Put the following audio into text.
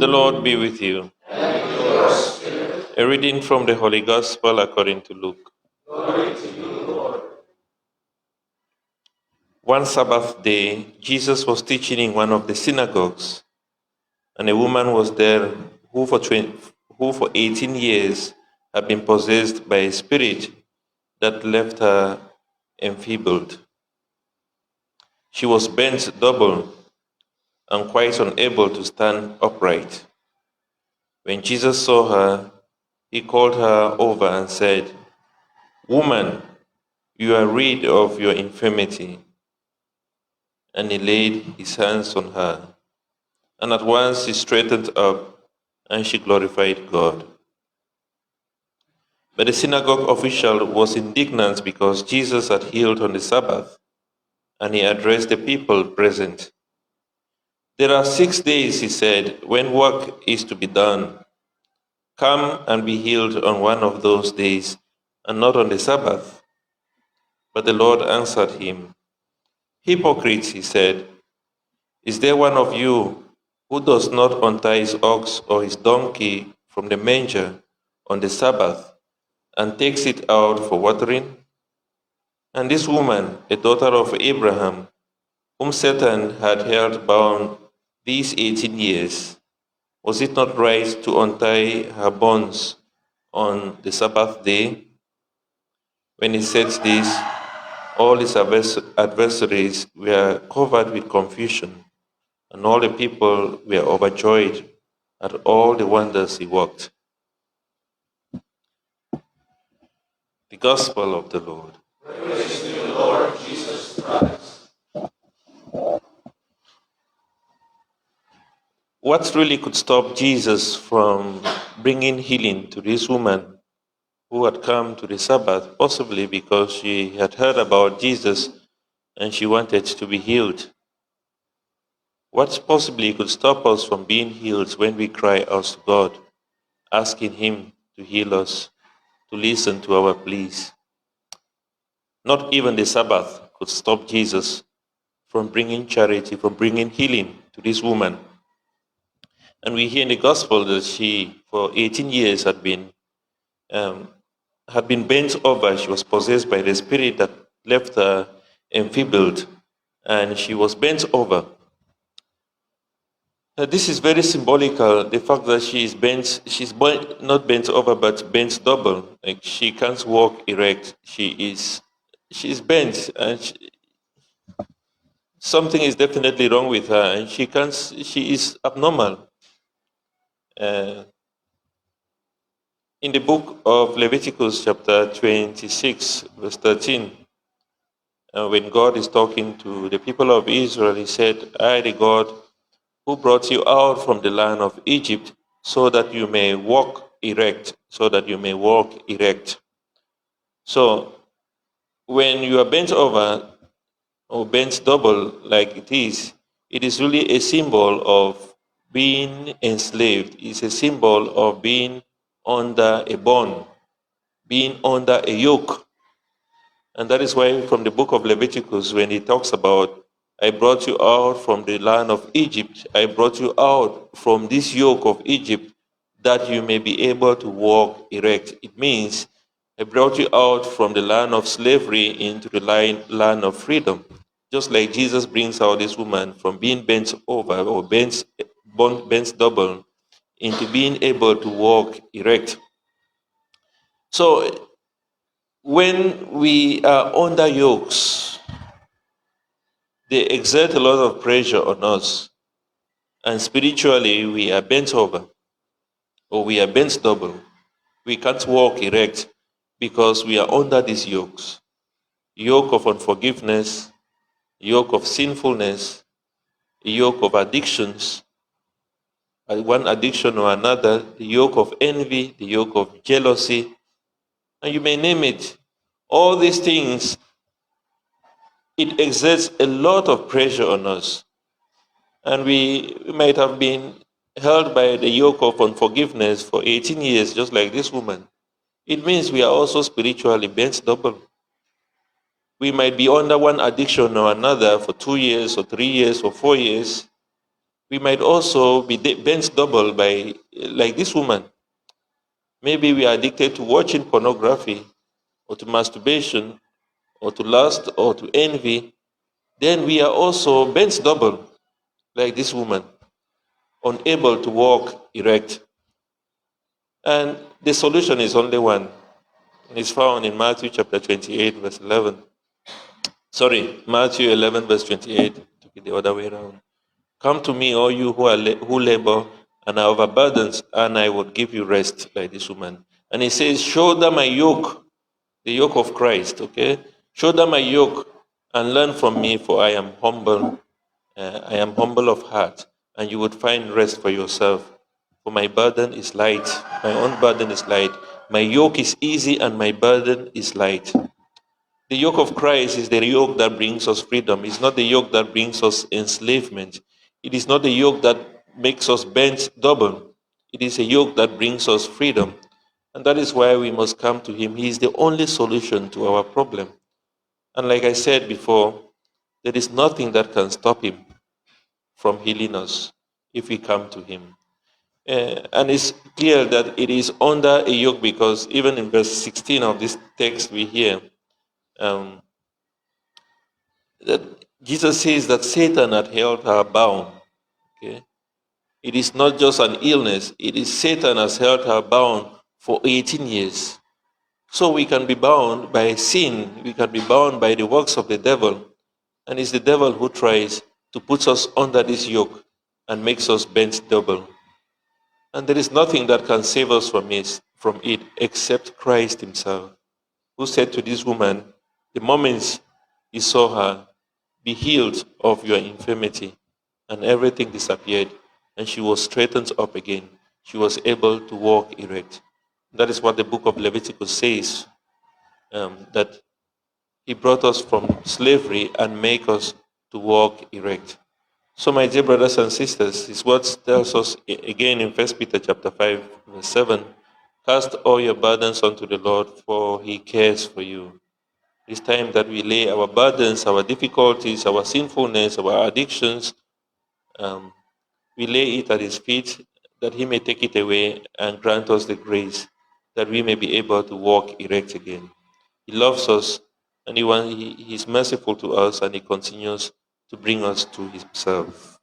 The Lord be with you. And with your spirit. A reading from the Holy Gospel according to Luke. Glory to you, Lord. One Sabbath day, Jesus was teaching in one of the synagogues, and a woman was there who for 18 years had been possessed by a spirit that left her enfeebled. She was bent double and quite unable to stand upright. When Jesus saw her, he called her over and said, "Woman, you are rid of your infirmity." And he laid his hands on her. And at once she straightened up, and she glorified God. But the synagogue official was indignant because Jesus had healed on the Sabbath, and he addressed the people present. "There are 6 days," he said, "when work is to be done. Come and be healed on one of those days, and not on the Sabbath." But the Lord answered him, "Hypocrites," he said, "is there one of you who does not untie his ox or his donkey from the manger on the Sabbath and takes it out for watering? And this woman, a daughter of Abraham, whom Satan had held bound these 18 years, was it not right to untie her bonds on the Sabbath day?" When he said this, all his adversaries were covered with confusion, and all the people were overjoyed at all the wonders he worked. The Gospel of the Lord. Praise to you, Lord Jesus Christ. What really could stop Jesus from bringing healing to this woman who had come to the Sabbath, possibly because she had heard about Jesus and she wanted to be healed? What possibly could stop us from being healed when we cry out to God, asking Him to heal us, to listen to our pleas? Not even the Sabbath could stop Jesus from bringing charity, from bringing healing to this woman. And we hear in the Gospel that she, for 18 years, had been bent over. She was possessed by the spirit that left her enfeebled, and she was bent over. This is very symbolical, the fact that she's not bent over, but bent double. Like she can't walk erect. She's bent, and something is definitely wrong with her, and she is abnormal. In the book of Leviticus, chapter 26, verse 13, when God is talking to the people of Israel, he said, "I, the God who brought you out from the land of Egypt, so that you may walk erect, so that you may walk erect." So when you are bent over or bent double like it is really a symbol of being enslaved. It's a symbol of being under a bond, being under a yoke. And that is why from the book of Leviticus, when he talks about, "I brought you out from the land of Egypt, I brought you out from this yoke of Egypt, that you may be able to walk erect." It means, I brought you out from the land of slavery into the land of freedom. Just like Jesus brings out this woman from being bent over or bent double into being able to walk erect. So when we are under yokes, they exert a lot of pressure on us. And spiritually, we are bent over or we are bent double. We can't walk erect because we are under these yokes. Yoke of unforgiveness, yoke of sinfulness, yoke of addictions, one addiction or another, the yoke of envy, the yoke of jealousy, and you may name it. All these things, it exerts a lot of pressure on us. And we might have been held by the yoke of unforgiveness for 18 years, just like this woman. It means we are also spiritually bent double. We might be under one addiction or another for 2 years or 3 years or 4 years, We might also be bent double by, like this woman. Maybe we are addicted to watching pornography or to masturbation or to lust or to envy. Then we are also bent double, like this woman, unable to walk erect. And the solution is only one. It's found in Matthew chapter 28, verse 11. Sorry, Matthew 11, verse 28. To be the other way around. Come to me, all you who labor and are overburdened, and I will give you rest, like this woman. And he says, shoulder my yoke, the yoke of Christ, okay? Shoulder my yoke and learn from me, for I am humble. I am humble of heart, and you would find rest for yourself. For my burden is light. My own burden is light. My yoke is easy, and my burden is light. The yoke of Christ is the yoke that brings us freedom. It's not the yoke that brings us enslavement. It is not the yoke that makes us bent double. It is a yoke that brings us freedom. And that is why we must come to Him. He is the only solution to our problem. And like I said before, there is nothing that can stop Him from healing us if we come to Him. And it's clear that it is under a yoke because even in verse 16 of this text we hear, um, that Jesus says that Satan had held her bound. Okay? It is not just an illness, it is Satan has held her bound for 18 years. So we can be bound by sin, we can be bound by the works of the devil. And it's the devil who tries to put us under this yoke and makes us bent double. And there is nothing that can save us from it except Christ Himself, who said to this woman, the moment he saw her, be healed of your infirmity. And everything disappeared, and she was straightened up again. She was able to walk erect. That is what the book of Leviticus says, that He brought us from slavery and make us to walk erect. So, my dear brothers and sisters, His word tells us again in 1 Peter chapter 5, verse 7, cast all your burdens unto the Lord, for He cares for you. It's time that we lay our burdens, our difficulties, our sinfulness, our addictions, we lay it at His feet, that He may take it away and grant us the grace that we may be able to walk erect again. He loves us, and He is merciful to us, and He continues to bring us to Himself.